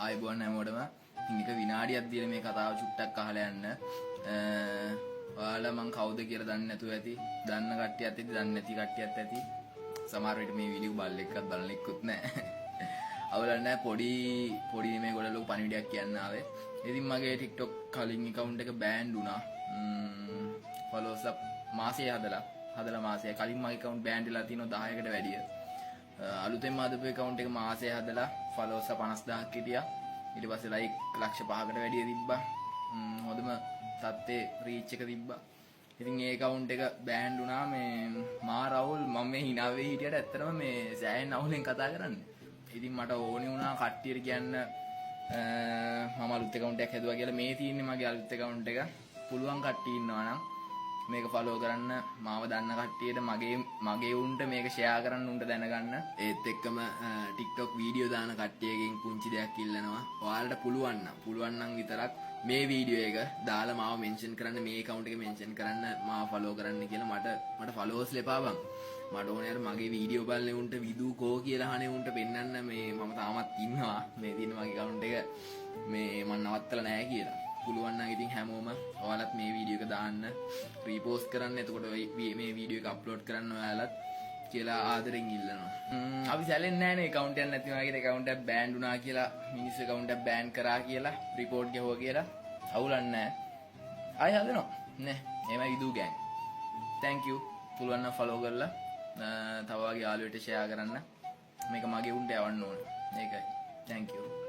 ආයුබෝවන් හැමෝටම. ඉතින් එක විනාඩියක් දීලා මේ කතාව චුට්ටක් අහලා යන්න. ඔයාලා මං කවුද කියලා දන්නේ නැතුව ඇති. දන්න කට්ටියත් ඇති, දන්නේ නැති කට්ටියත් ඇති. සමහර විට මේ වීඩියෝ බලලා එක්කත් බලන එක්කුත් නැහැ. අවුලක් නැහැ. පොඩි මේ ගොඩ ලොකු පණිවිඩයක් කියන්න ආවේ. ඉතින් මගේ TikTok කලින් account එක බෑන්ඩ් වුණා. followers මාසෙ හදලා මාසෙ කලින් මගේ account බෑන්ඩ් වෙලා තියෙනවා 10කට වැඩිය. අලුතෙන්ම හදපු account එක මාසෙ හදලා followers 50000ක් හිටියා. ඊට පස්සේ like ලක්ෂ 5කට වැඩිය තිබ්බා. හොඳම තත්ත්වේ reach එක තිබ්බා. ඉතින් ඒ account එක බෑන්ඩ් වුණා. මේ මා රවුල් මම මේ hina වෙ හිටියට ඇත්තටම මේ සෑහෙන අවුලෙන් කතා කරන්නේ. ඉතින් මට ඕනේ වුණා කට්ටියට කියන්න මම අලුත් account එකක් හැදුවා කියලා. මේ තියෙන්නේ මගේ අලුත් account එක. පුළුවන් කට්ටිය ඉන්නවා නම් මේක follow කරන්න, මාව දන්න කට්ටියට මගේ උන්ට මේක share කරන්න, උන්ට දැනගන්න. ඒත් එක්කම TikTok වීඩියෝ දාන කට්ටියගෙන් පුංචි දෙයක් ඉල්ලනවා. ඔයාලට පුළුවන් නම් විතරක් මේ වීඩියෝ එක දාලා මාව mention කරන්න, මේ account එක mention කරන්න, මාව follow කරන්න කියලා. මට followers ලෙපා බං. මට ඕනේ අර මගේ වීඩියෝ බලන්නේ උන්ට විදු කෝ කියලා අහන්නේ උන්ට පෙන්නන්න මේ මම තාමත් ඉන්නවා. මේ තියෙන මගේ account එක මේ මම නවත්තලා නැහැ කියලා. පුළුවන් නම් ඉතින් හැමෝම ඔයාලත් මේ වීඩියෝ එක දාන්න, රීපෝස්ට් කරන්න. එතකොට මේ වීඩියෝ එක අප්ලෝඩ් කරන්න ඔයාලත් කියලා ආදරෙන් ඉල්ලනවා. අපි සැලෙන්නේ නැහැ නේ account එකක් නැති වුණා කියලා, account එක බෑන්ඩ් වුණා කියලා, මිනිස්සු account එක බෑන් කරා කියලා, report ගහුවා කියලා අවුලක් නැහැ. ආයෙ හදනවා නේ. එහෙමයි විදු ගෑන්. thank you. පුළුවන් නම් follow කරලා තව වගේ යාළුවෙට share කරන්න. මේක මගේ උන්ට යවන්න ඕනේ. මේකයි. thank you.